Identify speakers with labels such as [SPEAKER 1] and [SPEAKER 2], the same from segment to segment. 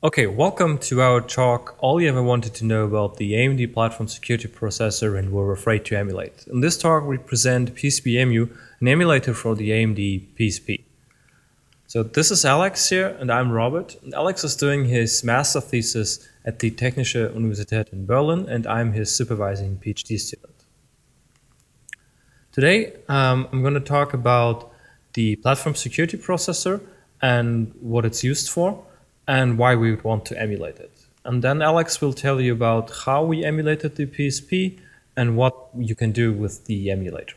[SPEAKER 1] Okay, welcome to our talk, All You Ever Wanted to Know About the AMD Platform Security Processor and Were Afraid to Emulate. In this talk, we present Psp Emu, an emulator for the AMD Psp. So this is Alex here, and I'm Robert. And Alex is doing his master thesis at the Technische Universität in Berlin, and I'm his supervising PhD student. Today, I'm going to talk about the Platform Security Processor and what it's used for, and why we would want to emulate it. And then Alex will tell you about how we emulated the Psp and what you can do with the emulator.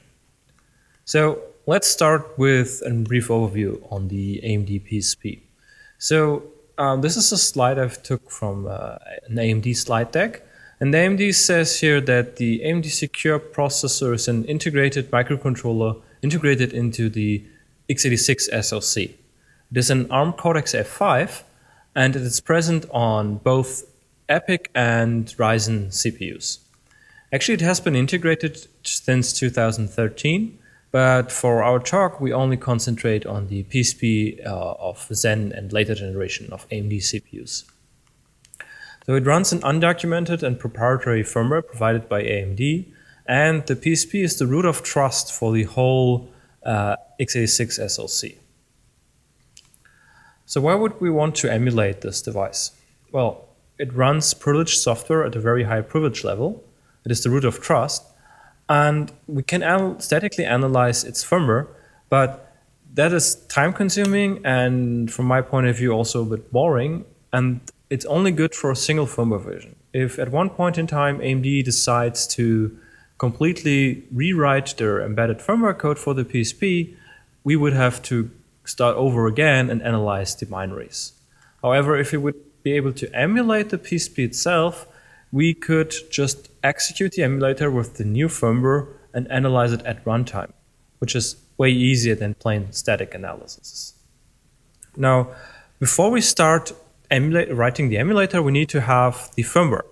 [SPEAKER 1] So let's start with a brief overview on the AMD Psp. So this is a slide I've took from an AMD slide deck. And the AMD says here that the AMD Secure Processor is an integrated microcontroller integrated into the x86 SoC. It is an ARM Cortex F5, and it is present on both EPYC and Ryzen Cpus. Actually, it has been integrated since 2013, but for our talk, we only concentrate on the Psp of Zen and later generation of AMD Cpus. So it runs an undocumented and proprietary firmware provided by AMD, and the Psp is the root of trust for the whole x86 SoC. So why would we want to emulate this device? Well, it runs privileged software at a very high privilege level. It is the root of trust. And we can statically analyze its firmware, but that is time consuming and from my point of view also a bit boring, and it's only good for a single firmware version. If at one point in time AMD decides to completely rewrite their embedded firmware code for the Psp, we would have to start over again and analyze the binaries. However, if we would be able to emulate the Psp itself, we could just execute the emulator with the new firmware and analyze it at runtime, which is way easier than plain static analysis. Now, before we start writing the emulator, we need to have the firmware.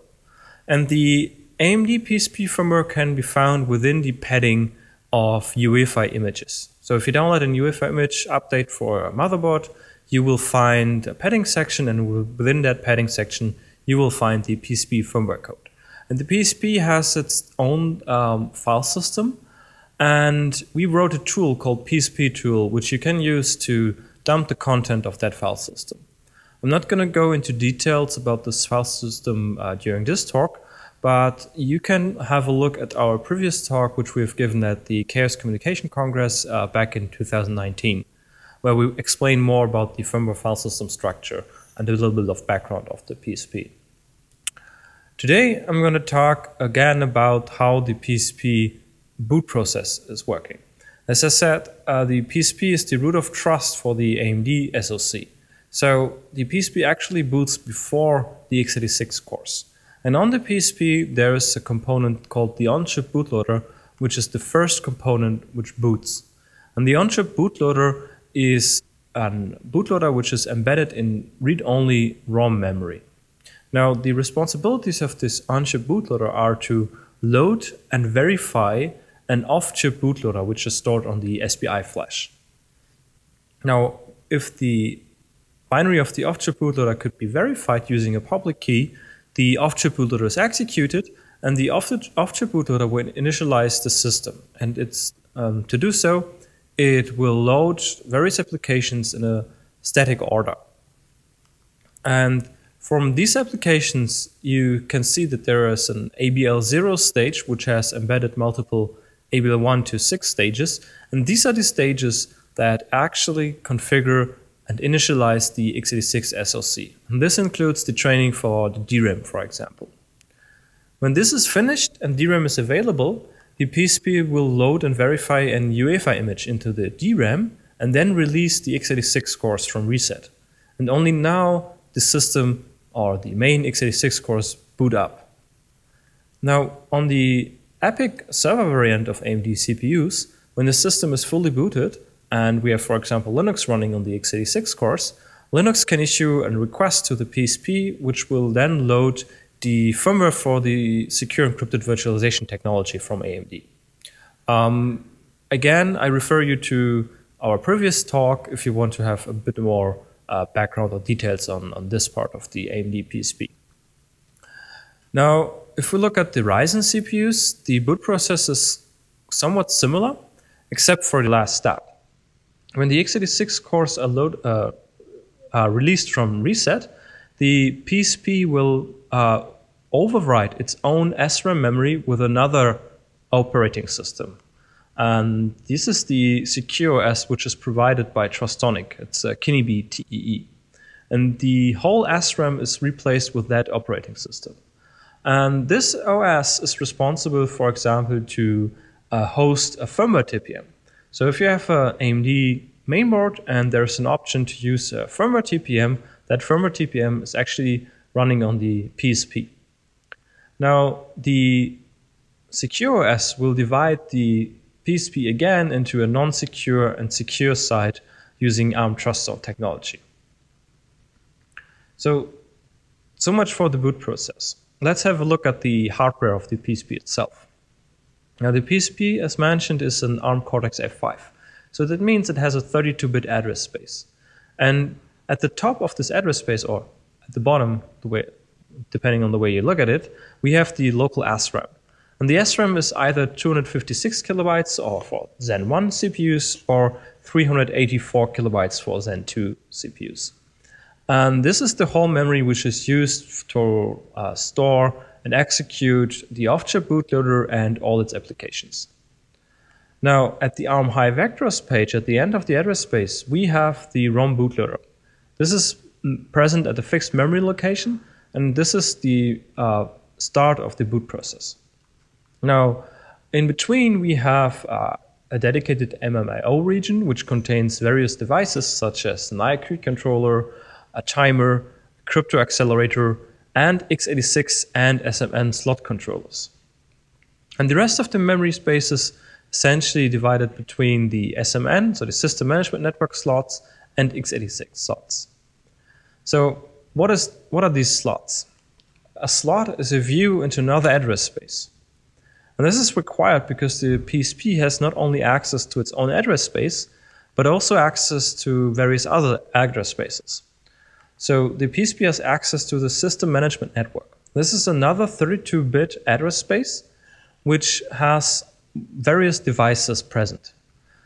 [SPEAKER 1] And the AMD Psp firmware can be found within the padding of UEFI images. So if you download an UEFI image update for a motherboard, you will find a padding section, and within that padding section, you will find the Psp firmware code. And the Psp has its own file system, and we wrote a tool called Psp tool, which you can use to dump the content of that file system. I'm not going to go into details about this file system during this talk, but you can have a look at our previous talk, which we've given at the Chaos Communication Congress back in 2019, where we explain more about the firmware file system structure and a little bit of background of the Psp. Today, I'm going to talk again about how the Psp boot process is working. As I said, the Psp is the root of trust for the AMD SoC. So the Psp actually boots before the x86 cores. And on the Psp, there is a component called the Offshoot Bootloader, which is the first component which boots. And the Offshoot Bootloader is a bootloader which is embedded in read-only ROM memory. Now, the responsibilities of this Offshoot Bootloader are to load and verify an off-chip bootloader, which is stored on the Spi Flash. Now, if the binary of the off-chip bootloader could be verified using a public key, the off-chip bootloader is executed, and the off-chip bootloader will initialize the system. And to do so, it will load various applications in a static order. And from these applications, you can see that there is an ABL0 stage, which has embedded multiple ABL1 to 6 stages. And these are the stages that actually configure and initialize the x86 SoC. And this includes the training for the DRAM, for example. When this is finished and DRAM is available, the Psp will load and verify an UEFI image into the DRAM and then release the x86 cores from reset. And only now the system or the main x86 cores boot up. Now, on the EPYC server variant of AMD CPUs, when the system is fully booted, and we have, for example, Linux running on the x86 cores, Linux can issue a request to the Psp, which will then load the firmware for the secure encrypted virtualization technology from AMD. Again, I refer you to our previous talk if you want to have a bit more background or details on this part of the AMD Psp. Now, if we look at the Ryzen CPUs, the boot process is somewhat similar, except for the last step. When the x86 cores are released from reset, the Psp will overwrite its own SRAM memory with another operating system. And this is the secure OS, which is provided by Trustonic. It's a KINIBI TEE. And the whole SRAM is replaced with that operating system. And this OS is responsible, for example, to host a firmware TPM. So if you have an AMD mainboard and there's an option to use a firmware TPM, that firmware TPM is actually running on the Psp. Now, the secure OS will divide the Psp again into a non-secure and secure side using ARM Trust Zone technology. So much for the boot process. Let's have a look at the hardware of the Psp itself. Now, the Psp, as mentioned, is an ARM Cortex-A5. So that means it has a 32-bit address space. And at the top of this address space, or at the bottom, depending on the way you look at it, we have the local SRAM. And the SRAM is either 256 kilobytes or for Zen 1 CPUs or 384 kilobytes for Zen 2 CPUs. And this is the whole memory which is used to store and execute the Offshoot Bootloader and all its applications. Now, at the ARM High Vectors page, at the end of the address space, we have the ROM bootloader. This is present at a fixed memory location, and this is the start of the boot process. Now, in between, we have a dedicated MMIO region, which contains various devices such as an IQ controller, a timer, a crypto accelerator, and x86 and SMN slot controllers. And the rest of the memory space is essentially divided between the SMN, so the System Management Network slots, and x86 slots. So what are these slots? A slot is a view into another address space. And this is required because the Psp has not only access to its own address space, but also access to various other address spaces. So the Psp has access to the System Management Network. This is another 32-bit address space which has various devices present.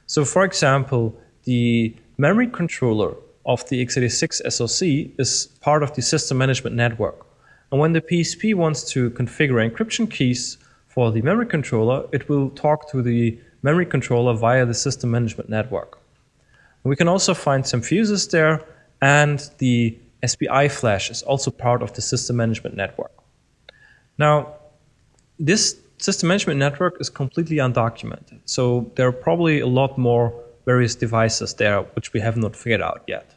[SPEAKER 1] So for example, the memory controller of the x86 SoC is part of the System Management Network. And when the Psp wants to configure encryption keys for the memory controller, it will talk to the memory controller via the System Management Network. And we can also find some fuses there, and the Spi Flash is also part of the System Management Network. Now, this System Management Network is completely undocumented, so there are probably a lot more various devices there which we have not figured out yet.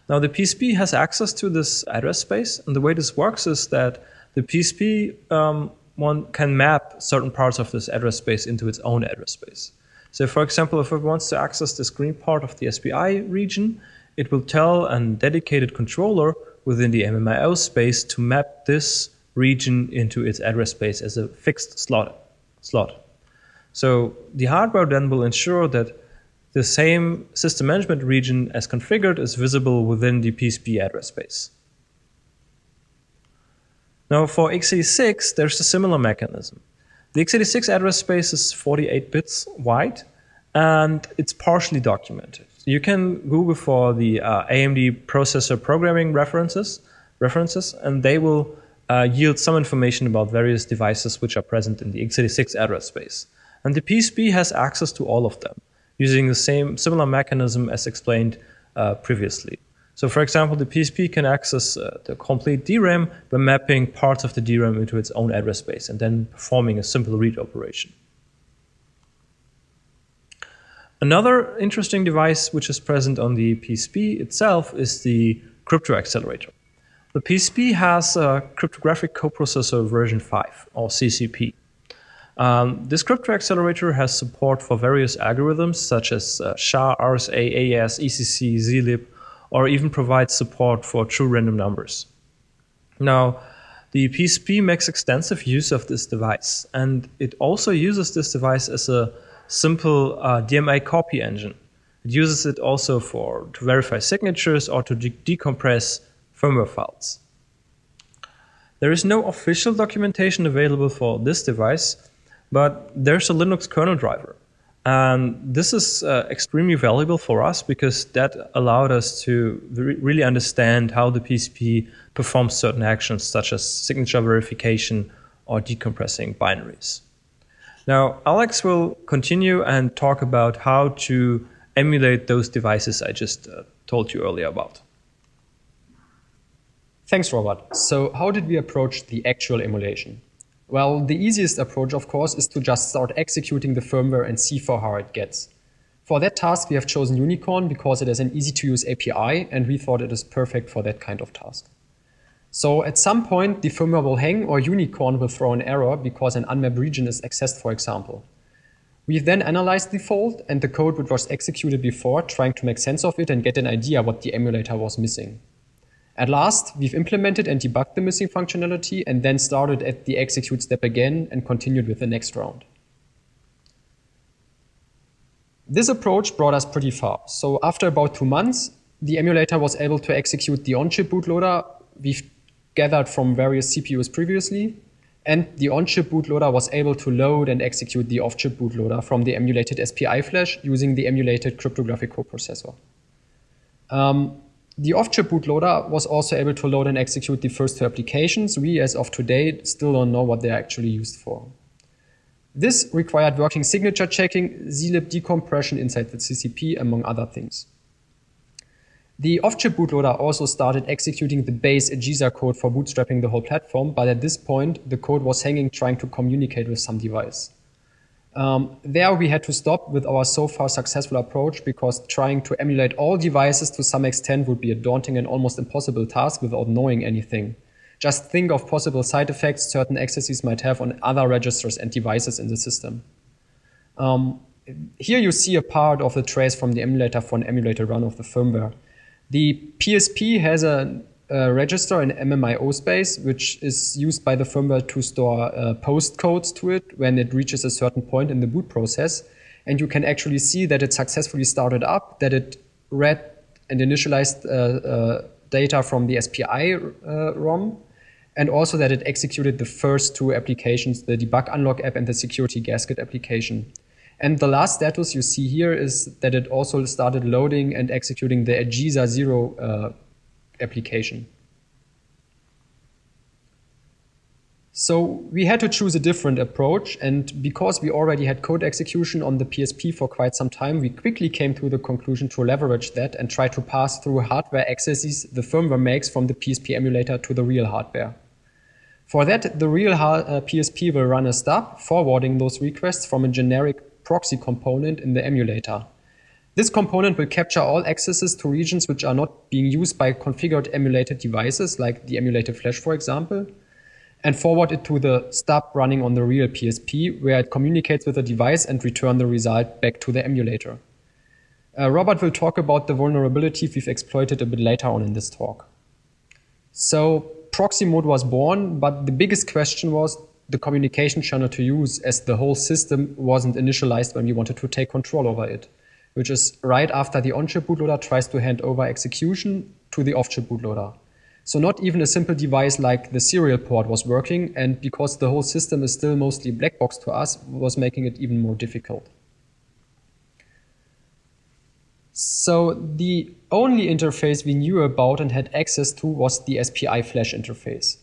[SPEAKER 1] Now, the Psp has access to this address space, and the way this works is that the Psp one can map certain parts of this address space into its own address space. So, for example, if it wants to access this green part of the Spi region, it will tell a dedicated controller within the MMIO space to map this region into its address space as a fixed slot. So the hardware then will ensure that the same system management region as configured is visible within the Psp address space. Now for x86, there's a similar mechanism. The x86 address space is 48 bits wide, and it's partially documented. You can Google for the AMD processor programming references, and they will yield some information about various devices which are present in the x86 address space. And the Psp has access to all of them, using the similar mechanism as explained previously. So for example, the Psp can access the complete DRAM by mapping parts of the DRAM into its own address space and then performing a simple read operation. Another interesting device which is present on the Psp itself is the crypto accelerator. The Psp has a cryptographic coprocessor version 5, or CCP. This crypto accelerator has support for various algorithms such as SHA, RSA, AES, ECC, zlib, or even provides support for true random numbers. Now, the Psp makes extensive use of this device, and it also uses this device as a simple DMA copy engine. It uses it also to verify signatures or to decompress firmware files. There is no official documentation available for this device, but there's a Linux kernel driver. And this is extremely valuable for us because that allowed us to really understand how the PSP performs certain actions such as signature verification or decompressing binaries. Now, Alex will continue and talk about how to emulate those devices I just told you earlier about.
[SPEAKER 2] Thanks, Robert. So how did we approach the actual emulation? Well, the easiest approach, of course, is to just start executing the firmware and see for how it gets. For that task, we have chosen Unicorn because it is an easy-to-use API, and we thought it is perfect for that kind of task. So at some point, the firmware will hang or Unicorn will throw an error because an unmapped region is accessed, for example. We then analyzed the fault and the code which was executed before, trying to make sense of it and get an idea what the emulator was missing. At last, we've implemented and debugged the missing functionality and then started at the execute step again and continued with the next round. This approach brought us pretty far. So after about 2 months, the emulator was able to execute the on-chip bootloader we've gathered from various CPUs previously, and the on-chip bootloader was able to load and execute the off-chip bootloader from the emulated Spi Flash using the emulated cryptographic coprocessor. The off-chip bootloader was also able to load and execute the first 2 applications. We, as of today, still don't know what they're actually used for. This required working signature checking, zlib decompression inside the CCP, among other things. The off-chip bootloader also started executing the base AGISA code for bootstrapping the whole platform, but at this point, the code was hanging trying to communicate with some device. There we had to stop with our so far successful approach because trying to emulate all devices to some extent would be a daunting and almost impossible task without knowing anything. Just think of possible side effects certain accesses might have on other registers and devices in the system. Here you see a part of the trace from the emulator for an emulated run of the firmware. The PSP has a register in MMIO space, which is used by the firmware to store post codes to it when it reaches a certain point in the boot process. And you can actually see that it successfully started up, that it read and initialized data from the SPI ROM, and also that it executed the first 2 applications, the debug unlock app and the security gasket application. And the last status you see here is that it also started loading and executing the AGISA 0 application. So we had to choose a different approach, and because we already had code execution on the PSP for quite some time, we quickly came to the conclusion to leverage that and try to pass through hardware accesses the firmware makes from the Psp emulator to the real hardware. For that, the real PSP will run a stub, forwarding those requests from a generic proxy component in the emulator. This component will capture all accesses to regions which are not being used by configured emulated devices, like the emulated flash, for example, and forward it to the stub running on the real PSP, where it communicates with the device and return the result back to the emulator. Robert will talk about the vulnerability we've exploited a bit later on in this talk. So proxy mode was born, but the biggest question was the communication channel to use, as the whole system wasn't initialized when we wanted to take control over it, which is right after the on-chip bootloader tries to hand over execution to the off-chip bootloader. So not even a simple device like the serial port was working, and because the whole system is still mostly black box to us, was making it even more difficult. So the only interface we knew about and had access to was the Spi Flash Interface.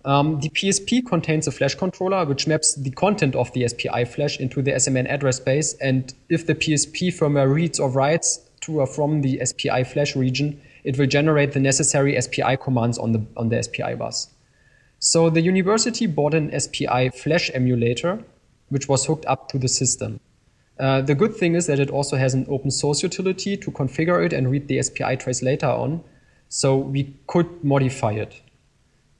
[SPEAKER 2] The PSP contains a flash controller which maps the content of the Spi Flash into the SMN address space, and if the PSP firmware reads or writes to or from the Spi Flash region, it will generate the necessary SPI commands on the SPI bus. So the university bought an Spi Flash Emulator, which was hooked up to the system. The good thing is that it also has an open source utility to configure it and read the SPI trace later on, so we could modify it.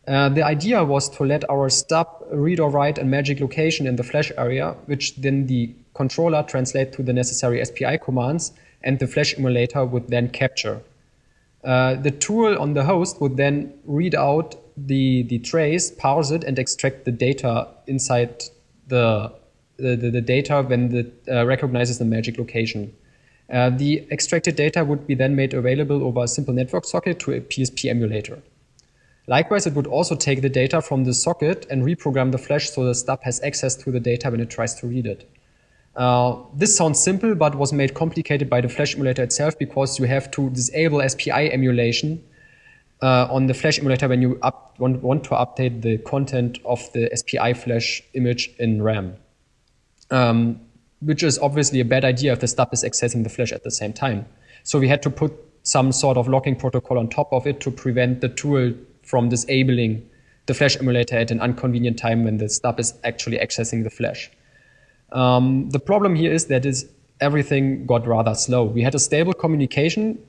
[SPEAKER 2] The idea was to let our stub read or write a magic location in the flash area, which then the controller translate to the necessary SPI commands, and the flash emulator would then capture. The tool on the host would then read out the trace, parse it, and extract the data inside the data when it recognizes the magic location. The extracted data would be then made available over a simple network socket to a Psp emulator. Likewise, it would also take the data from the socket and reprogram the flash so the stub has access to the data when it tries to read it. This sounds simple, but was made complicated by the flash emulator itself because you have to disable SPI emulation on the flash emulator when you want to update the content of the SPI flash image in RAM. Which is obviously a bad idea if the stub is accessing the flash at the same time. So we had to put some sort of locking protocol on top of it to prevent the tool from disabling the flash emulator at an inconvenient time when the stub is actually accessing the flash. The problem here is that everything got rather slow. We had a stable communication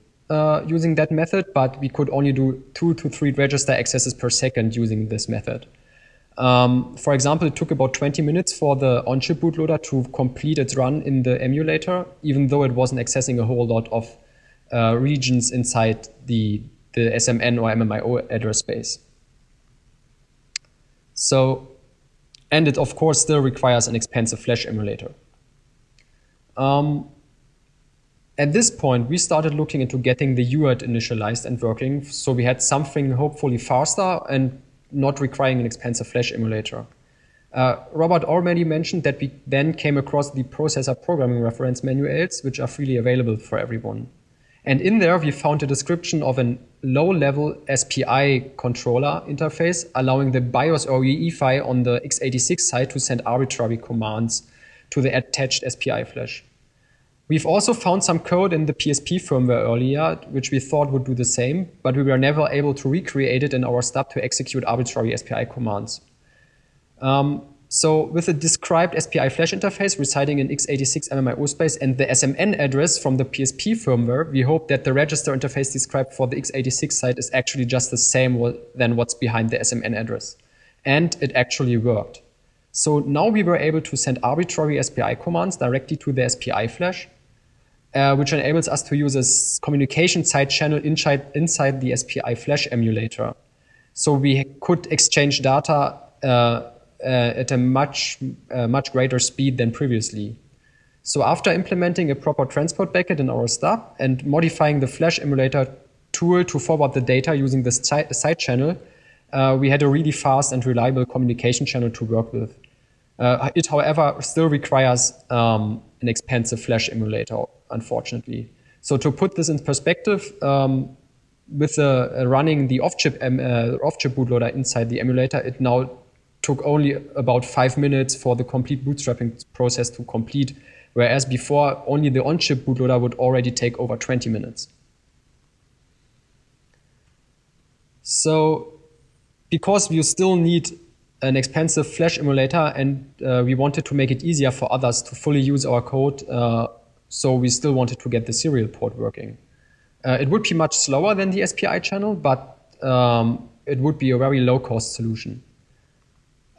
[SPEAKER 2] using that method, but we could only do 2 to 3 register accesses per second using this method. For example, it took about 20 minutes for the on-chip bootloader to complete its run in the emulator, even though it wasn't accessing a whole lot of regions inside the SMN or MMIO address space. So, and it of course still requires an expensive flash emulator. At this point, we started looking into getting the UART initialized and working, so we had something hopefully faster and not requiring an expensive flash emulator. Robert already mentioned that we then came across the processor programming reference manuals, which are freely available for everyone. And in there, we found a description of a low-level SPI controller interface, allowing the BIOS or UEFI on the x86 side to send arbitrary commands to the attached SPI flash. We've also found some code in the Psp firmware earlier, which we thought would do the same, but we were never able to recreate it in our stub to execute arbitrary SPI commands. So with the described SPI flash interface residing in x86 MMIO space and the SMN address from the Psp firmware, we hope that the register interface described for the x86 side is actually just the same than what's behind the SMN address. And it actually worked. So now we were able to send arbitrary SPI commands directly to the SPI flash, which enables us to use a communication side channel inside the SPI flash emulator. So we could exchange data at a much greater speed than previously. So after implementing a proper transport packet in our stub and modifying the flash emulator tool to forward the data using the side channel, we had a really fast and reliable communication channel to work with. It, however, still requires an expensive flash emulator, unfortunately. So to put this in perspective, with running the off-chip bootloader inside the emulator, it now took only about 5 minutes for the complete bootstrapping process to complete, whereas before only the on-chip bootloader would already take over 20 minutes. So because we still need an expensive flash emulator and we wanted to make it easier for others to fully use our code, so we still wanted to get the serial port working. It would be much slower than the SPI channel, but it would be a very low-cost solution.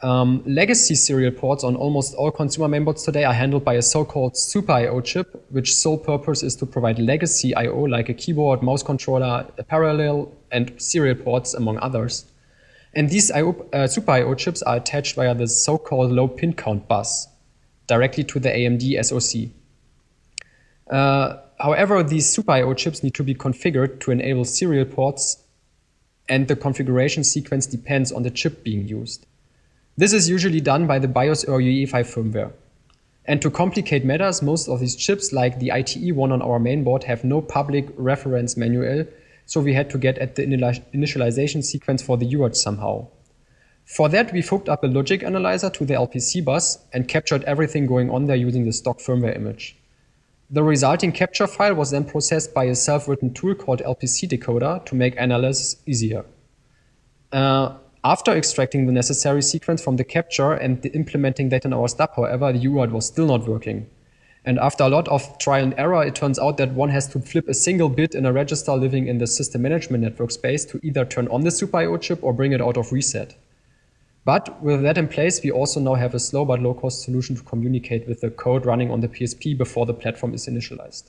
[SPEAKER 2] Legacy serial ports on almost all consumer mainboards today are handled by a so-called Super I/O chip, which sole purpose is to provide legacy I/O like a keyboard, mouse controller, a parallel, and serial ports, among others. And these Super I/O chips are attached via the so-called low pin count bus directly to the AMD SoC. However, these Super I/O chips need to be configured to enable serial ports, and the configuration sequence depends on the chip being used. This is usually done by the BIOS or UEFI firmware. And to complicate matters, most of these chips, like the ITE one on our mainboard, have no public reference manual, so we had to get at the initialization sequence for the UART somehow. For that, we hooked up a logic analyzer to the LPC bus and captured everything going on there using the stock firmware image. The resulting capture file was then processed by a self-written tool called LPC decoder to make analysis easier. After extracting the necessary sequence from the capture and implementing that in our stub, however, the UART was still not working. And after a lot of trial and error, it turns out that one has to flip a single bit in a register living in the system management network space to either turn on the Super I/O chip or bring it out of reset. But with that in place, we also now have a slow but low-cost solution to communicate with the code running on the Psp before the platform is initialized.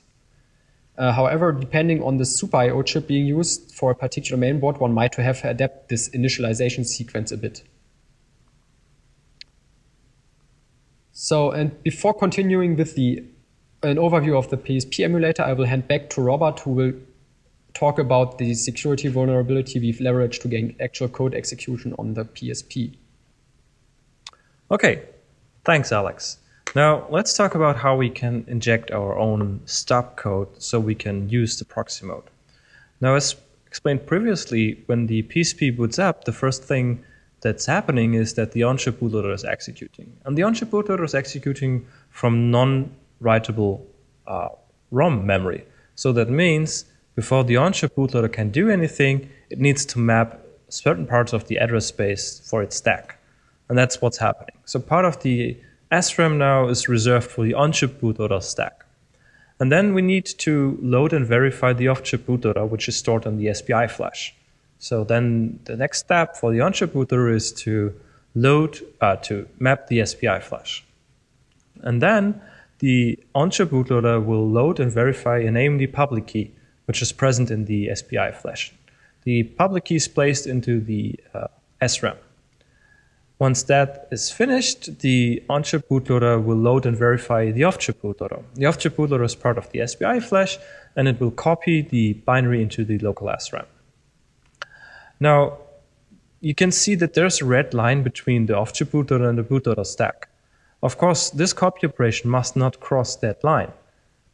[SPEAKER 2] However, depending on the Super I/O chip being used for a particular mainboard, one might have to adapt this initialization sequence a bit. So, and before continuing with the an overview of the Psp emulator, I will hand back to Robert, who will talk about the security vulnerability we've leveraged to gain actual code execution on the Psp.
[SPEAKER 1] Okay, thanks, Alex. Now let's talk about how we can inject our own stop code so we can use the proxy mode. Now, as explained previously, when the Psp boots up, the first thing that's happening is that the Offshoot Bootloader is executing. And the Offshoot Bootloader is executing from non-writable ROM memory. So that means before the Offshoot Bootloader can do anything, it needs to map certain parts of the address space for its stack. And that's what's happening. So part of the SRAM now is reserved for the Offshoot Bootloader stack. And then we need to load and verify the Offshoot Bootloader, which is stored on the Spi Flash. So then the next step for the Offshoot Bootloader is to map the Spi Flash. And then the Offshoot Bootloader will load and verify an AMD public key, which is present in the Spi Flash. The public key is placed into the SRAM. Once that is finished, the Offshoot Bootloader will load and verify the Offshoot Bootloader. The Offshoot Bootloader is part of the Spi Flash, and it will copy the binary into the local SRAM. Now, you can see that there's a red line between the Offshoot Bootloader and the bootloader stack. Of course, this copy operation must not cross that line.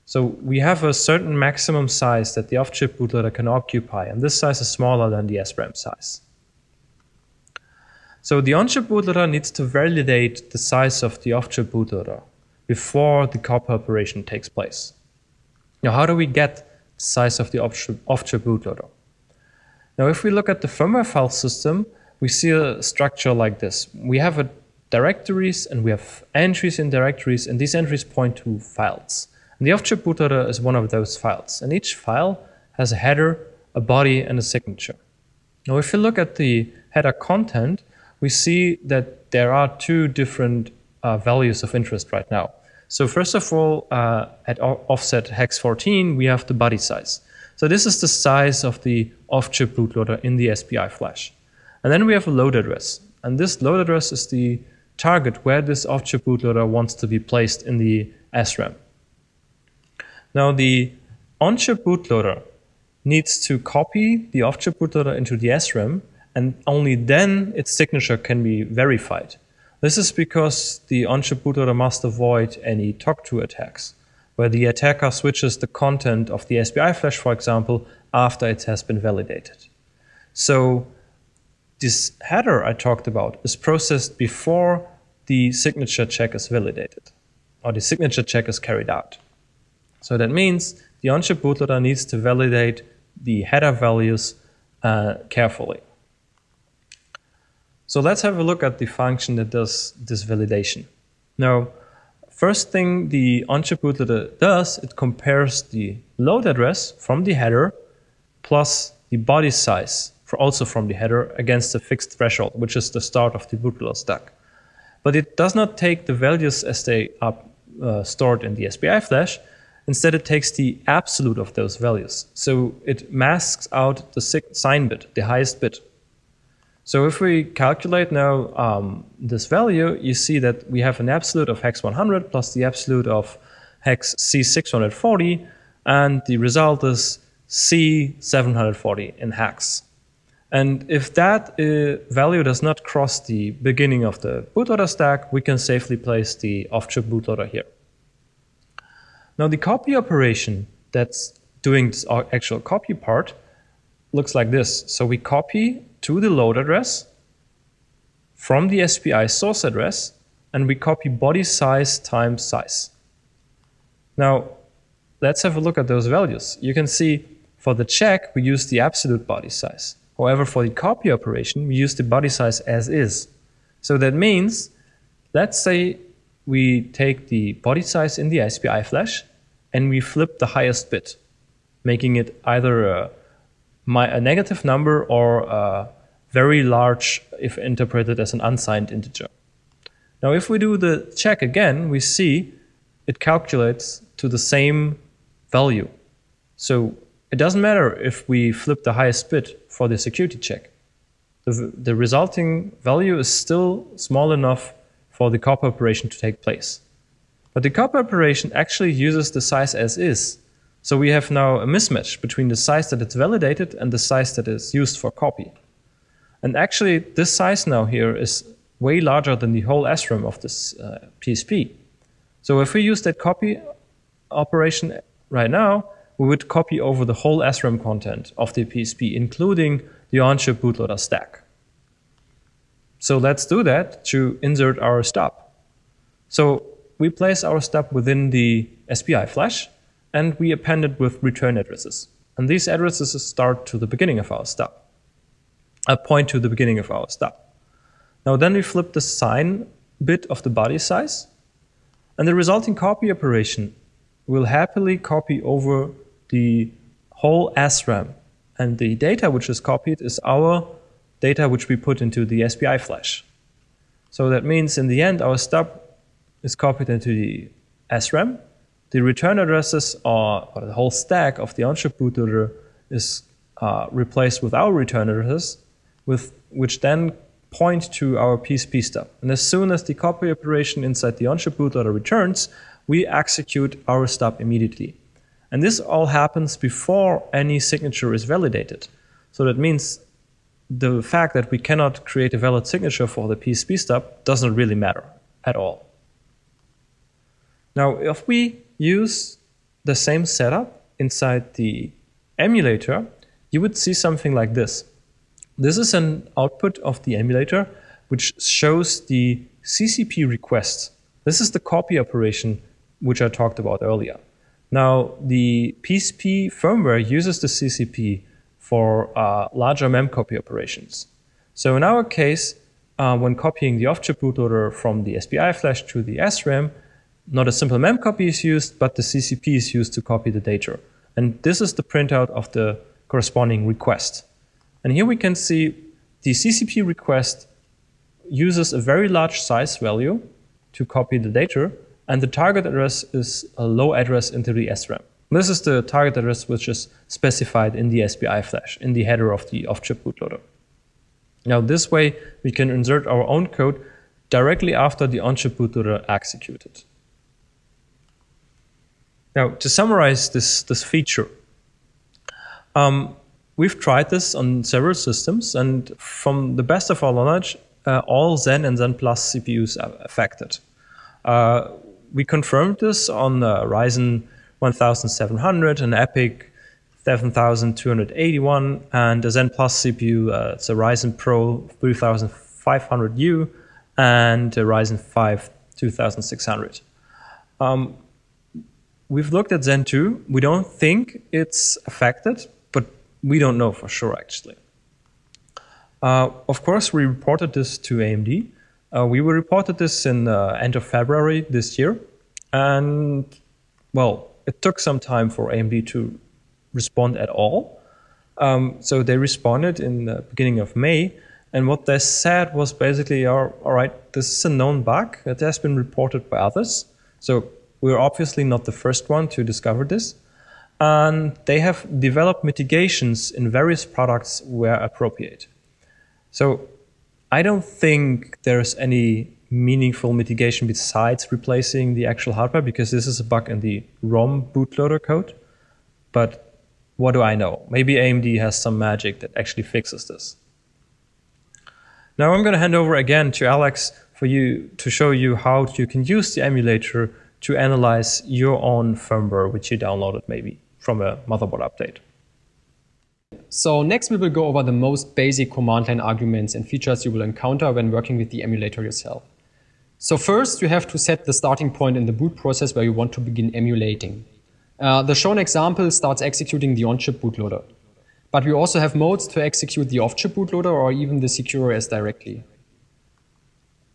[SPEAKER 1] So we have a certain maximum size that the Offshoot Bootloader can occupy, and this size is smaller than the SRAM size. So the Offshoot Bootloader needs to validate the size of the Offshoot Bootloader before the copy operation takes place. Now, how do we get the size of the Offshoot Bootloader? Now, if we look at the firmware file system, we see a structure like this. We have directories and we have entries in directories, and these entries point to files. And the Offshoot Bootloader is one of those files, and each file has a header, a body, and a signature. Now, if you look at the header content, we see that there are two different values of interest right now. So first of all, at offset hex 14, we have the body size. So this is the size of the Offshoot Bootloader in the Spi Flash. And then we have a load address. And this load address is the target where this Offshoot Bootloader wants to be placed in the SRAM. Now the Offshoot Bootloader needs to copy the Offshoot Bootloader into the SRAM, and only then its signature can be verified. This is because the Offshoot Bootloader must avoid any talk-to attacks, where the attacker switches the content of the Spi Flash, for example, after it has been validated. So this header I talked about is processed before the signature check is validated, or the signature check is carried out. So that means the Offshoot Bootloader needs to validate the header values carefully. So let's have a look at the function that does this validation. Now, first thing the Offshoot Bootloader does, it compares the load address from the header plus the body size, also from the header, against a fixed threshold, which is the start of the bootloader stack. But it does not take the values as they are stored in the Spi Flash. Instead, it takes the absolute of those values. So it masks out the sign bit, the highest bit. So if we calculate now this value, you see that we have an absolute of hex 100 plus the absolute of hex C640, and the result is C740 in hex. And if that value does not cross the beginning of the bootloader stack, we can safely place the Offshoot Bootloader here. Now the copy operation that's doing this actual copy part looks like this. So we copy to the load address from the SPI source address, and we copy body size times size. Now let's have a look at those values. You can see for the check we use the absolute body size. However, for the copy operation we use the body size as is. So that means, let's say we take the body size in the Spi Flash and we flip the highest bit, making it either a negative number or very large if interpreted as an unsigned integer. Now if we do the check again, we see it calculates to the same value. So it doesn't matter if we flip the highest bit for the security check. The resulting value is still small enough for the copy operation to take place. But the copy operation actually uses the size as is. So we have now a mismatch between the size that it's validated and the size that is used for copy. And actually, this size now here is way larger than the whole SRAM of this PSP. So if we use that copy operation right now, we would copy over the whole SRAM content of the PSP, including the on-chip bootloader stack. So let's do that to insert our stub. So we place our stub within the Spi Flash, and we append it with return addresses. And these addresses start to the beginning of our stub, point to the beginning of our stub. Now then we flip the sign bit of the body size, and the resulting copy operation will happily copy over the whole SRAM. And the data which is copied is our data which we put into the Spi Flash. So that means in the end our stub is copied into the SRAM. The return addresses or the whole stack of the on-chip bootloader is replaced with our return addresses, which then point to our PSP stub. And as soon as the copy operation inside the on-chip bootloader returns, we execute our stub immediately. And this all happens before any signature is validated. So that means the fact that we cannot create a valid signature for the PSP stub doesn't really matter at all. Now, if we use the same setup inside the emulator, you would see something like this. This is an output of the emulator which shows the CCP request. This is the copy operation which I talked about earlier. Now, the Psp firmware uses the CCP for larger memcopy operations. So in our case, when copying the off-chip bootloader from the Spi Flash to the SRAM, not a simple memcopy is used, but the CCP is used to copy the data. And this is the printout of the corresponding request. And here we can see the CCP request uses a very large size value to copy the data, and the target address is a low address into the SRAM. This is the target address which is specified in the Spi Flash, in the header of the off-chip bootloader. Now this way we can insert our own code directly after the on-chip bootloader executed. Now, to summarize this feature, we've tried this on several systems, and from the best of our knowledge, all Zen and Zen Plus CPUs are affected. We confirmed this on Ryzen 1700, an EPYC 7281, and a Zen Plus CPU, it's a Ryzen Pro 3500U, and a Ryzen 5 2600. We've looked at Zen 2. We don't think it's affected, but we don't know for sure, actually. Of course, we reported this to AMD. We reported this in end of February this year. And, well, it took some time for AMD to respond at all. So they responded in the beginning of May. And what they said was basically, all right, this is a known bug. It has been reported by others. So we're obviously not the first one to discover this. And they have developed mitigations in various products where appropriate. So I don't think there's any meaningful mitigation besides replacing the actual hardware, because this is a bug in the ROM bootloader code. But what do I know? Maybe AMD has some magic that actually fixes this. Now I'm going to hand over again to Alex for you to show you how you can use the emulator to analyze your own firmware, which you downloaded maybe from a motherboard update.
[SPEAKER 2] So next we will go over the most basic command line arguments and features you will encounter when working with the emulator yourself. So first you have to set the starting point in the boot process where you want to begin emulating. The shown example starts executing the on-chip bootloader. But we also have modes to execute the off-chip bootloader or even the secure OS directly.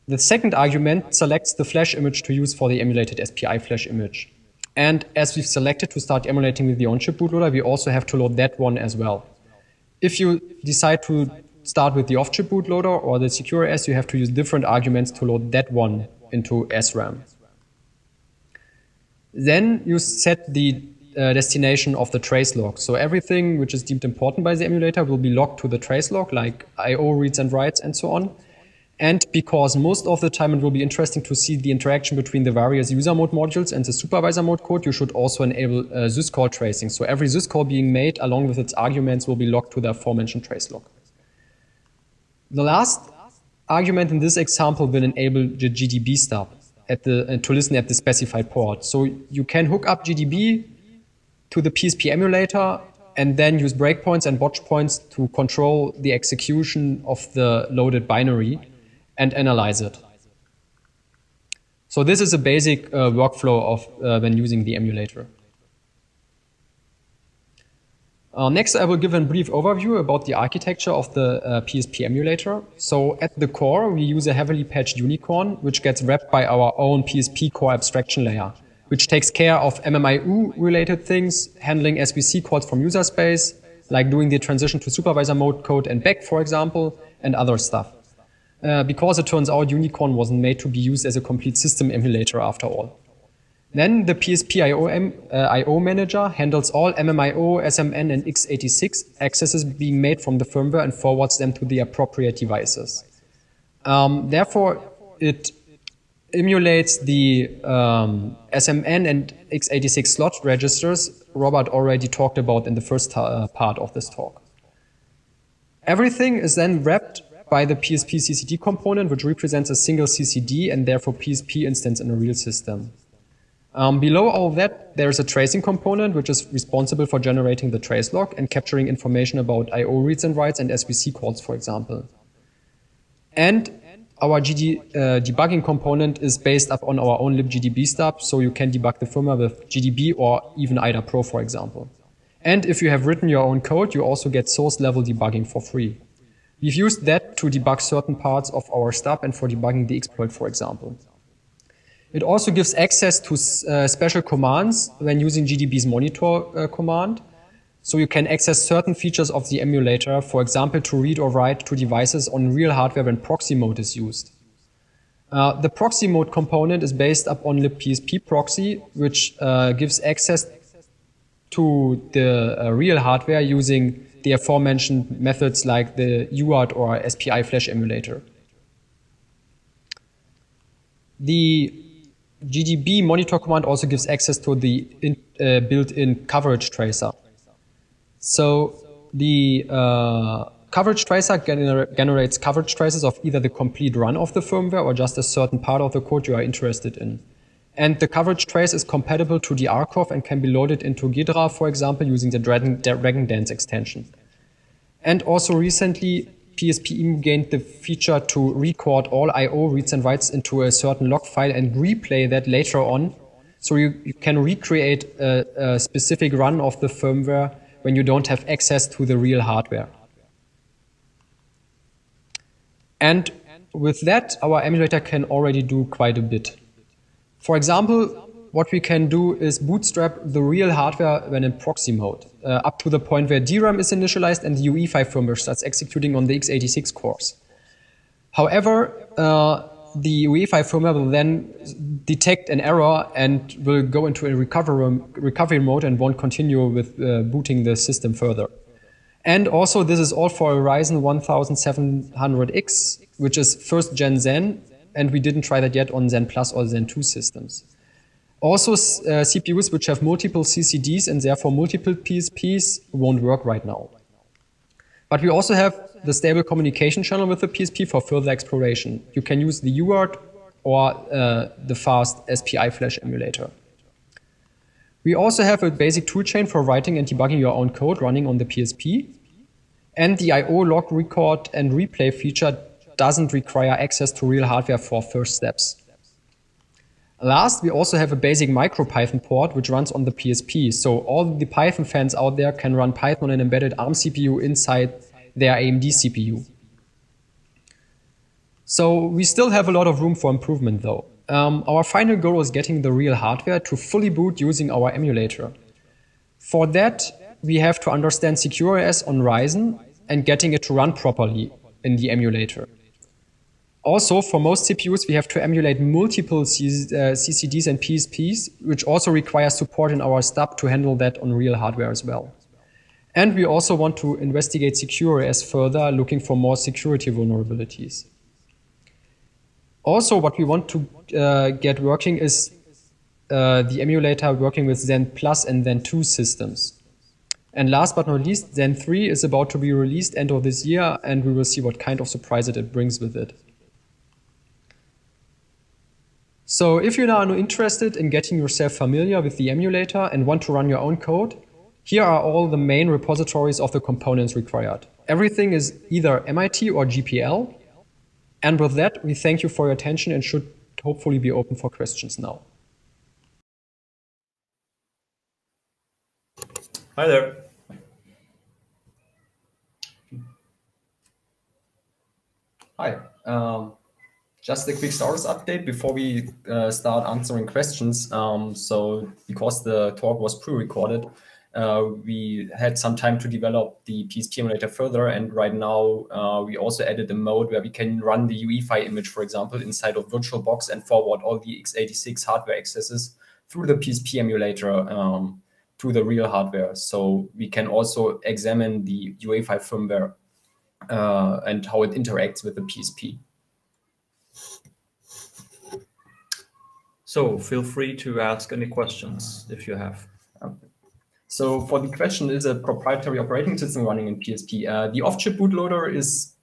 [SPEAKER 2] The second argument selects the flash image to use for the emulated Spi Flash image. And as we've selected to start emulating with the on-chip bootloader, we also have to load that one as well. If you decide to start with the off-chip bootloader or the secure OS, you have to use different arguments to load that one into SRAM. Then you set the destination of the trace log. So everything which is deemed important by the emulator will be logged to the trace log, like I/O reads and writes and so on. And because most of the time it will be interesting to see the interaction between the various user mode modules and the supervisor mode code, you should also enable syscall tracing. So every syscall being made along with its arguments will be logged to the aforementioned trace log. The last argument in this example will enable the GDB stub to listen at the specified port. So you can hook up GDB to the Psp emulator and then use breakpoints and watch points to control the execution of the loaded binary and analyze it. So this is a basic workflow of when using the emulator. Next, I will give a brief overview about the architecture of the Psp emulator. So at the core, we use a heavily patched unicorn, which gets wrapped by our own Psp core abstraction layer, which takes care of MMIU-related things, handling SVC calls from user space, like doing the transition to supervisor mode code and back, for example, and other stuff. Because it turns out Unicorn wasn't made to be used as a complete system emulator after all. Then the Psp IO manager handles all MMIO, SMN, and x86 accesses being made from the firmware and forwards them to the appropriate devices. Therefore, it emulates the SMN and x86 slot registers Robert already talked about in the first part of this talk. Everything is then wrapped by the Psp CCD component, which represents a single CCD and therefore Psp instance in a real system. Below all that, there is a tracing component, which is responsible for generating the trace log and capturing information about I/O reads and writes and SVC calls, for example. And our debugging component is based upon our own libgdb stub, so you can debug the firmware with GDB or even IDA Pro, for example. And if you have written your own code, you also get source-level debugging for free. We've used that to debug certain parts of our stub and for debugging the exploit, for example. It also gives access to special commands when using GDB's monitor command. So you can access certain features of the emulator, for example, to read or write to devices on real hardware when proxy mode is used. The proxy mode component is based upon libpsp proxy, which gives access to the real hardware using the aforementioned methods like the UART or Spi Flash Emulator. The GDB monitor command also gives access to the built-in coverage tracer. So the coverage tracer generates coverage traces of either the complete run of the firmware or just a certain part of the code you are interested in. And the coverage trace is compatible to the RCOV and can be loaded into Ghidra, for example, using the Dragon Dance extension. And also recently, Psp Emu gained the feature to record all I/O reads and writes into a certain log file and replay that later on. So you can recreate a specific run of the firmware when you don't have access to the real hardware. And with that, our emulator can already do quite a bit. For example, what we can do is bootstrap the real hardware when in proxy mode, up to the point where DRAM is initialized and the UE5 firmware starts executing on the x86 cores. However, the UE5 firmware will then detect an error and will go into a recovery mode and won't continue with booting the system further. And also, this is all for a Ryzen 1700X, which is first gen Zen, and we didn't try that yet on Zen Plus or Zen 2 systems. Also, CPUs which have multiple CCDs and therefore multiple PSPs won't work right now. But we also have the stable communication channel with the PSP for further exploration. You can use the UART or the fast Spi Flash Emulator. We also have a basic toolchain for writing and debugging your own code running on the PSP. And the I/O log record and replay feature doesn't require access to real hardware for first steps. Last, we also have a basic MicroPython port which runs on the PSP, so all the Python fans out there can run Python on an embedded ARM CPU inside their AMD CPU. So we still have a lot of room for improvement though. Our final goal is getting the real hardware to fully boot using our emulator. For that, we have to understand SecureOS on Ryzen and getting it to run properly in the emulator. Also, for most CPUs, we have to emulate multiple CCDs and PSPs, which also requires support in our stub to handle that on real hardware as well. And we also want to investigate SecureOS further, looking for more security vulnerabilities. Also, what we want to get working is the emulator working with Zen Plus and Zen 2 systems. And last but not least, Zen 3 is about to be released end of this year, and we will see what kind of surprise it brings with it. So if you are now interested in getting yourself familiar with the emulator and want to run your own code, here are all the main repositories of the components required. Everything is either MIT or GPL. And with that, we thank you for your attention and should hopefully be open for questions now.
[SPEAKER 3] Hi there. Hi. Just a quick status update before we start answering questions. So because the talk was pre-recorded, we had some time to develop the Psp Emulator further, and right now we also added a mode where we can run the UEFI image, for example, inside of VirtualBox and forward all the x86 hardware accesses through the Psp Emulator to the real hardware. So we can also examine the UEFI firmware and how it interacts with the Psp.
[SPEAKER 1] So feel free to ask any questions if you have.
[SPEAKER 3] So for the question, is a proprietary operating system running in Psp? The Offshoot Bootloader is,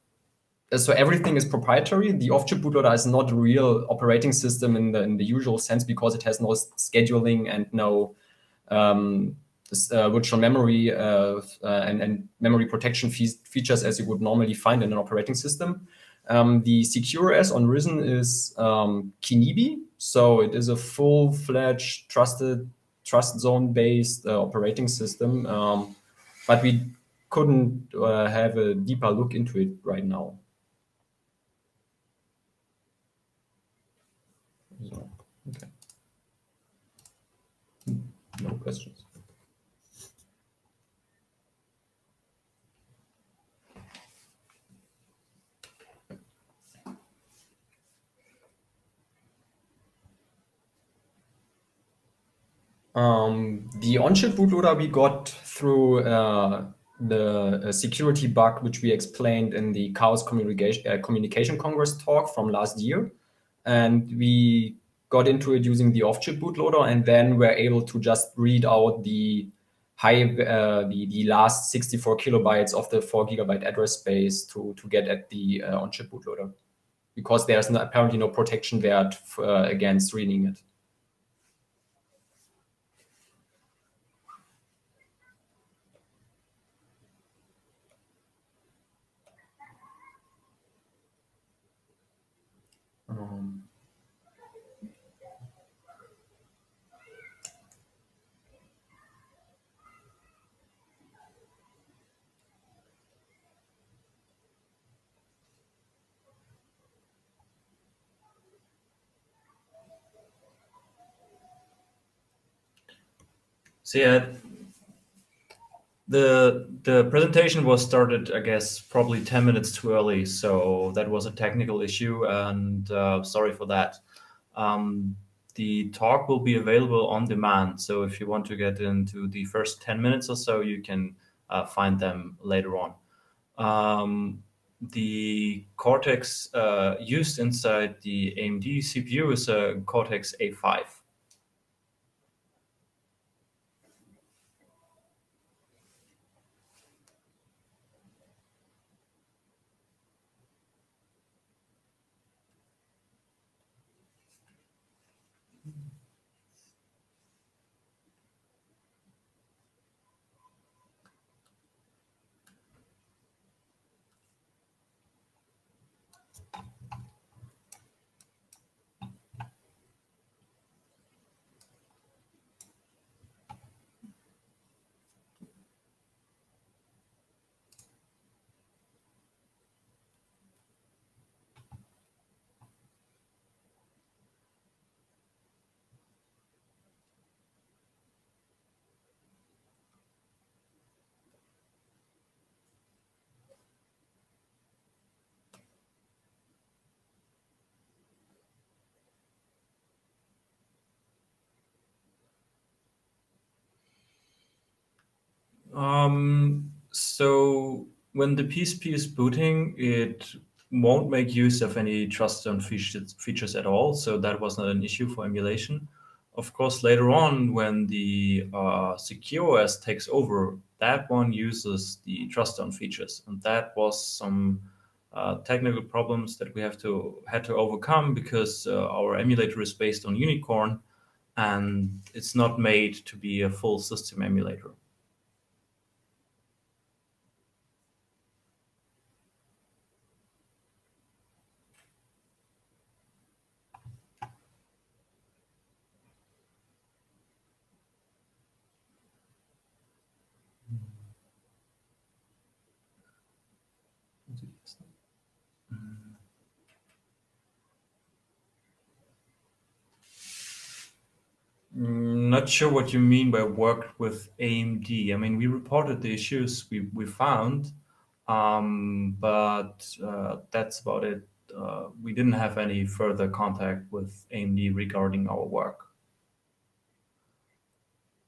[SPEAKER 3] so everything is proprietary. The Offshoot Bootloader is not a real operating system in the usual sense, because it has no scheduling and no virtual memory and memory protection features as you would normally find in an operating system. The SecureOS on Ryzen is Kinibi, so it is a full-fledged trust zone-based operating system, but we couldn't have a deeper look into it right now. So, okay. No questions. The on-chip bootloader we got through the security bug, which we explained in the Chaos Communication Congress talk from last year. And we got into it using the off-chip bootloader, and then we're able to just read out the the last 64 kilobytes of the 4 gigabyte address space to get at the on-chip bootloader, because there's apparently no protection there against reading it.
[SPEAKER 1] So yeah, the presentation was started, I guess, probably 10 minutes too early. So that was a technical issue, and sorry for that. The talk will be available on demand. So if you want to get into the first 10 minutes or so, you can find them later on. The Cortex used inside the AMD CPU is a Cortex A5. So when the Psp is booting, it won't make use of any trust zone features at all, so that was not an issue for emulation. Of course, later on, when the secure OS takes over, that one uses the trust zone features, and that was some technical problems that we had to overcome, because our emulator is based on Unicorn, and it's not made to be a full system emulator. Not sure what you mean by work with AMD. I mean, we reported the issues we found, but that's about it. We didn't have any further contact with AMD regarding our work.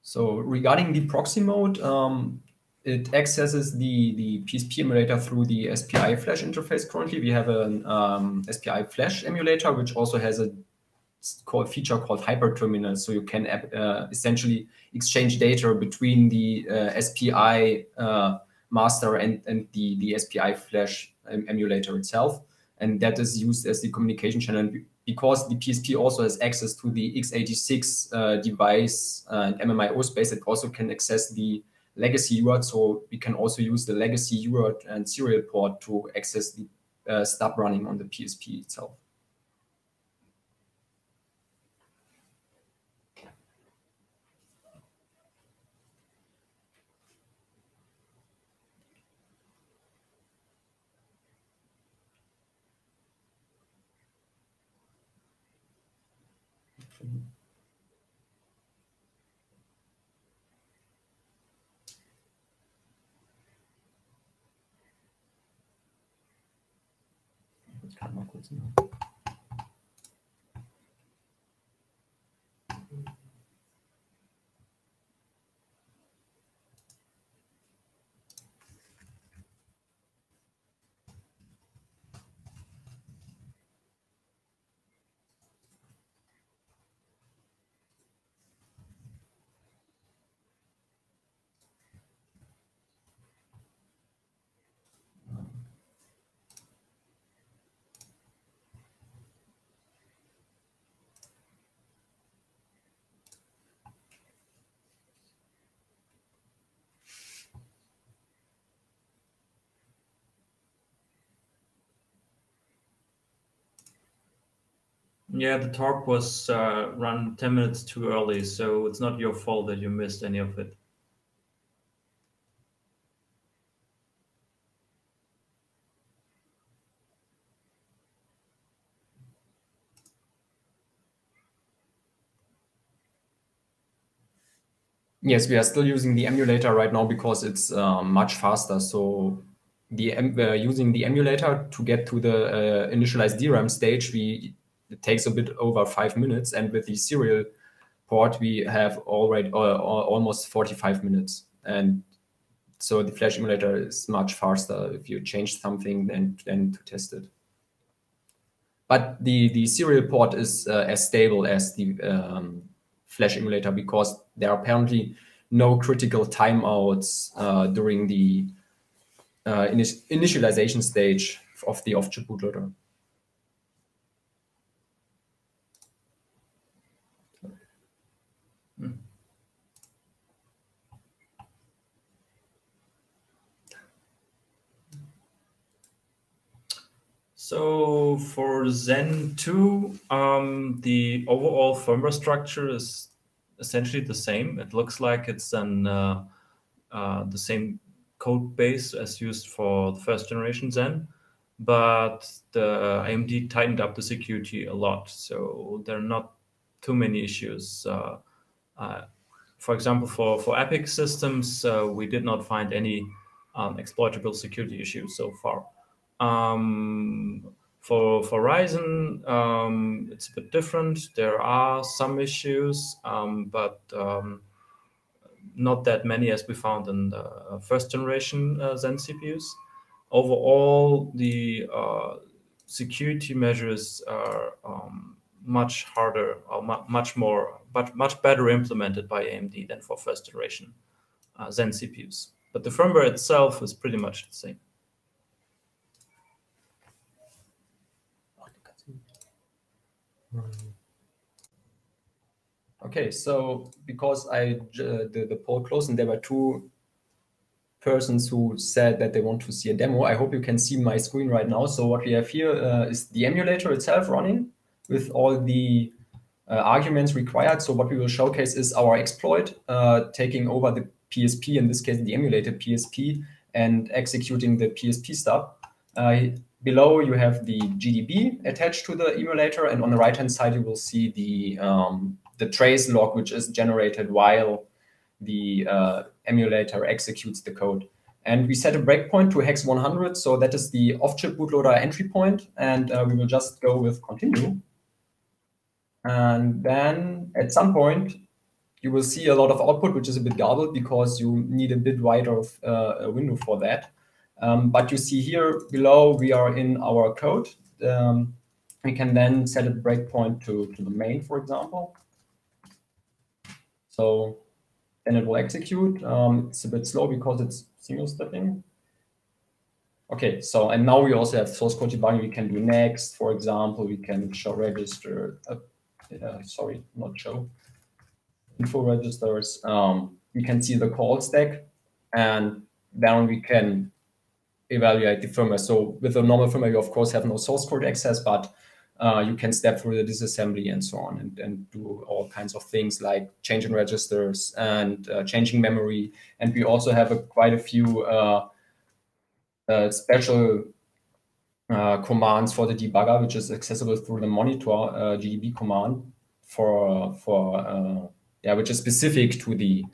[SPEAKER 3] So regarding the proxy mode, it accesses the Psp emulator through the Spi Flash interface. Currently, we have an Spi Flash emulator, which also has a feature called hyperterminal. So you can essentially exchange data between the Spi master and the Spi Flash emulator itself. And that is used as the communication channel. Because the Psp also has access to the x86 device and MMIO space, it also can access the legacy UART. So we can also use the legacy UART and serial port to access the stub running on the Psp itself. Ich kann mal kurz nach.
[SPEAKER 1] Yeah, the talk was run 10 minutes too early, so it's not your fault that you missed any of it.
[SPEAKER 3] Yes, we are still using the emulator right now because it's much faster. So using the emulator to get to the initialized DRAM stage, it takes a bit over 5 minutes, and with the serial port, we have already almost 45 minutes. And so the Flash emulator is much faster if you change something than to test it. But the serial port is as stable as the Flash emulator, because there are apparently no critical timeouts during the initialization stage of the Offshoot Bootloader.
[SPEAKER 1] So for Zen 2, the overall firmware structure is essentially the same. It looks like it's the same code base as used for the first generation Zen, but the AMD tightened up the security a lot, so there are not too many issues. For example, for Epic systems, we did not find any exploitable security issues so far. For Ryzen, it's a bit different. There are some issues, but not that many as we found in the first generation Zen CPUs. Overall, the security measures are much harder or much better implemented by AMD than for first generation Zen CPUs. But the firmware itself is pretty much the same.
[SPEAKER 3] Okay, so because the poll closed and there were two persons who said that they want to see a demo, I hope you can see my screen right now. So what we have here is the emulator itself running with all the arguments required. So what we will showcase is our exploit taking over the PSP, in this case the emulated PSP, and executing the PSP stuff. Below you have the GDB attached to the emulator, and on the right hand side you will see the trace log, which is generated while the emulator executes the code. And we set a breakpoint to hex 100, so that is the off-chip bootloader entry point, and we will just go with continue. And then at some point, you will see a lot of output, which is a bit garbled because you need a bit wider of a window for that. But you see here below, we are in our code. We can then set a breakpoint to the main, for example. So then it will execute. It's a bit slow because it's single stepping. Okay, so and now we also have source code debugging. We can do next, for example. We can show register. Sorry, not show. Info registers. We can see the call stack, and then we can evaluate the firmware. So with the normal firmware, you of course have no source code access, but you can step through the disassembly and so on, and do all kinds of things like changing registers and changing memory. And we also have quite a few special commands for the debugger, which is accessible through the monitor GDB command which is specific to the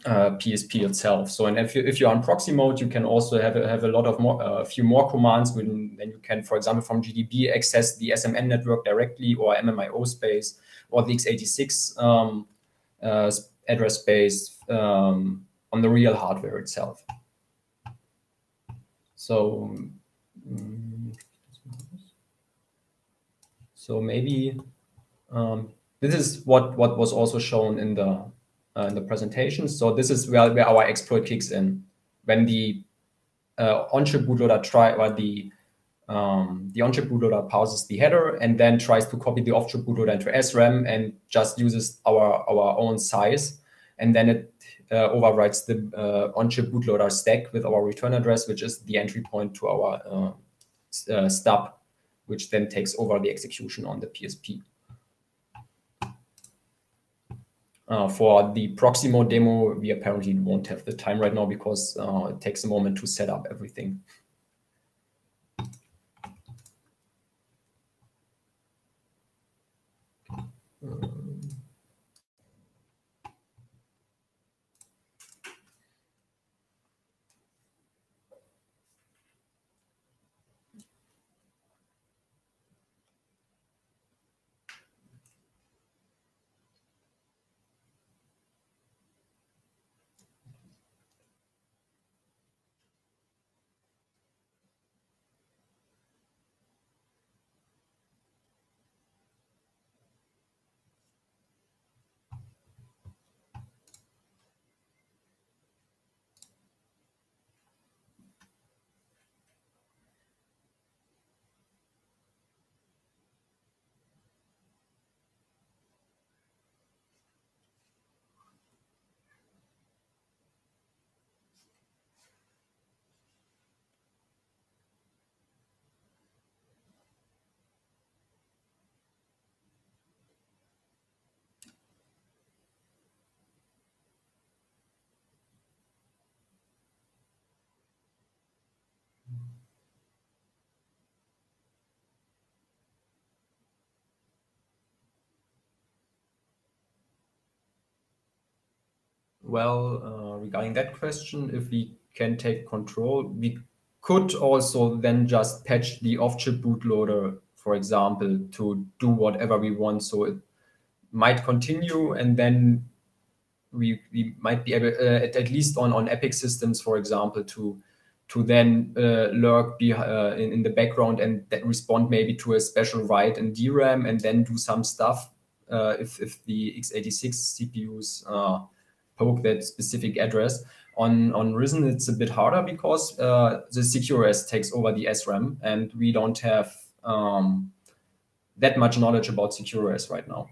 [SPEAKER 3] PSP itself. So, and if you're on proxy mode, you can also have a lot of a few more commands. Then you can, for example, from GDB access the SMN network directly, or MMIO space, or the x86 address space on the real hardware itself. So, maybe this is what was also shown in the presentation. So this is where our exploit kicks in. When the on-chip bootloader the on-chip bootloader pauses the header and then tries to copy the off-chip bootloader into SRAM and just uses our own size, and then it overwrites the on-chip bootloader stack with our return address, which is the entry point to our stub, which then takes over the execution on the PSP. For the proxy mode demo, we apparently won't have the time right now because it takes a moment to set up everything. Well, regarding that question, if we can take control, we could also then just patch the off-chip bootloader, for example, to do whatever we want. So it might continue, and then we might be able, at least on EPIC systems, for example, to to then lurk in the background and respond maybe to a special write in DRAM and then do some stuff if the x86 CPUs poke that specific address. On Ryzen, it's a bit harder because the CQRS takes over the SRAM, and we don't have that much knowledge about CQRS right now.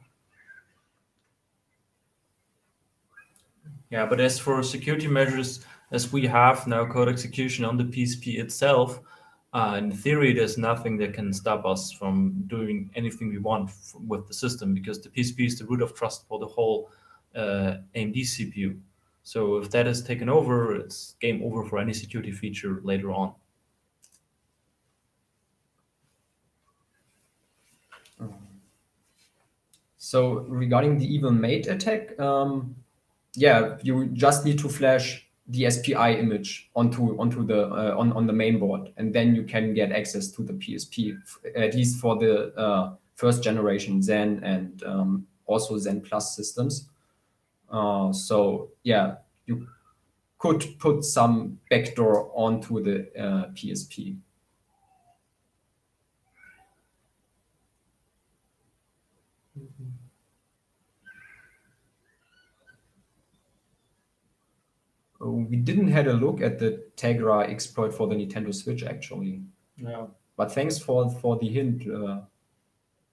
[SPEAKER 1] Yeah, but as for security measures, as we have now code execution on the Psp itself, in theory, there's nothing that can stop us from doing anything we want with the system, because the Psp is the root of trust for the whole AMD CPU. So if that is taken over, it's game over for any security feature later on.
[SPEAKER 3] So regarding the evil mate attack, yeah, you just need to flash the SPI image onto the on the main board, and then you can get access to the Psp, at least for the first generation Zen and also Zen Plus systems. So yeah, you could put some backdoor onto the Psp. We didn't have a look at the Tegra exploit for the Nintendo Switch actually.
[SPEAKER 1] Yeah.
[SPEAKER 3] But thanks for the hint.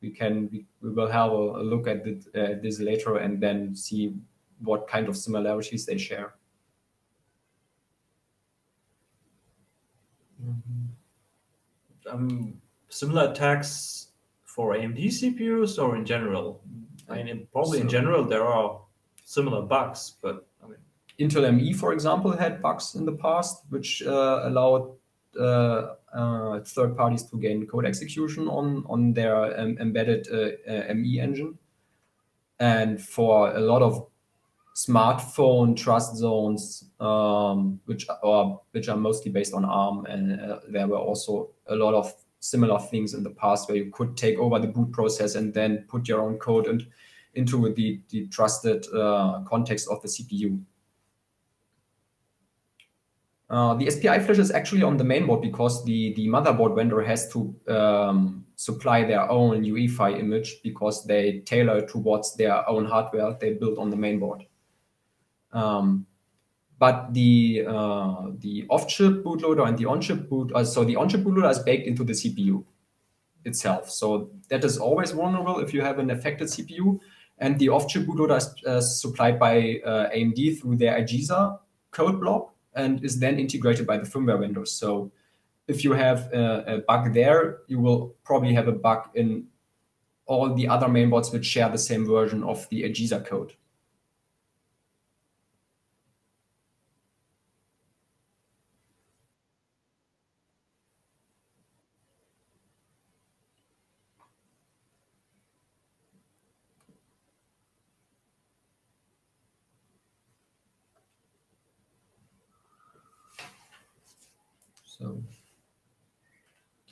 [SPEAKER 3] We will have a look at this later and then see what kind of similarities they share.
[SPEAKER 1] Similar attacks for AMD CPUs or in general? I mean, probably in general there are similar bugs, but I mean,
[SPEAKER 3] Intel ME, for example, had bugs in the past which allowed third parties to gain code execution on their embedded ME engine. And for a lot of smartphone trust zones, which are mostly based on ARM, and there were also a lot of similar things in the past where you could take over the boot process and then put your own code into the trusted context of the CPU. The SPI flash is actually on the mainboard because the motherboard vendor has to supply their own UEFI image because they tailor towards their own hardware they built on the mainboard. But the off-chip bootloader and the on-chip so the on-chip bootloader is baked into the CPU itself. So that is always vulnerable if you have an affected CPU. And the off-chip bootloader is supplied by AMD through their IGZA code block and is then integrated by the firmware vendors. So if you have a bug there, you will probably have a bug in all the other mainboards which share the same version of the IGZA code. So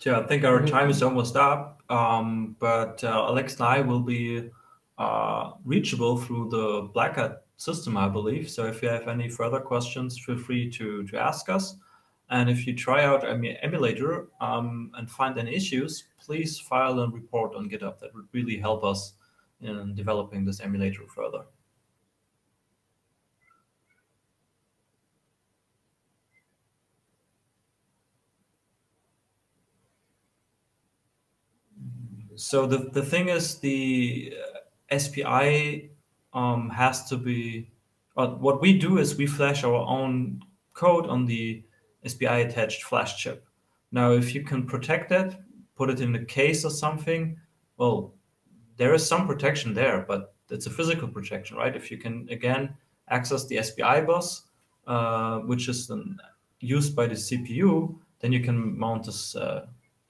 [SPEAKER 1] yeah, I think our time is almost up, but Alex and I will be reachable through the Black Hat system, I believe. So if you have any further questions, feel free to ask us. And if you try out Emulator and find any issues, please file a report on GitHub. That would really help us in developing this emulator further. So the thing is, the SPI has to be, what we do is we flash our own code on the SPI attached flash chip. Now, if you can protect that, put it in a case or something, well, there is some protection there, but it's a physical protection, right? If you can, again, access the SPI bus, which is then used by the CPU, then you can mount this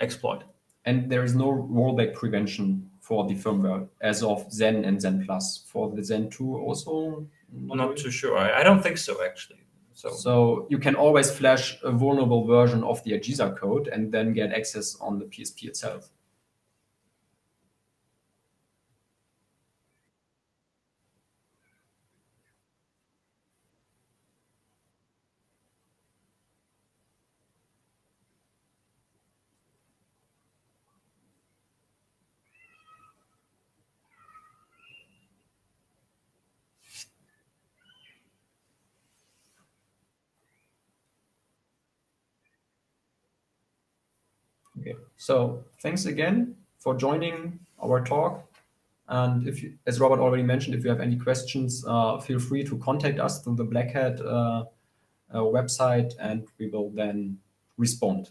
[SPEAKER 1] exploit.
[SPEAKER 3] And there is no rollback prevention for the firmware as of Zen and Zen Plus. For the Zen 2 also?
[SPEAKER 1] Not too sure. I don't think so, actually.
[SPEAKER 3] So you can always flash a vulnerable version of the IGZA code and then get access on the Psp itself. Okay. So thanks again for joining our talk. And if you, as Robert already mentioned, if you have any questions, feel free to contact us through the Black Hat website, and we will then respond.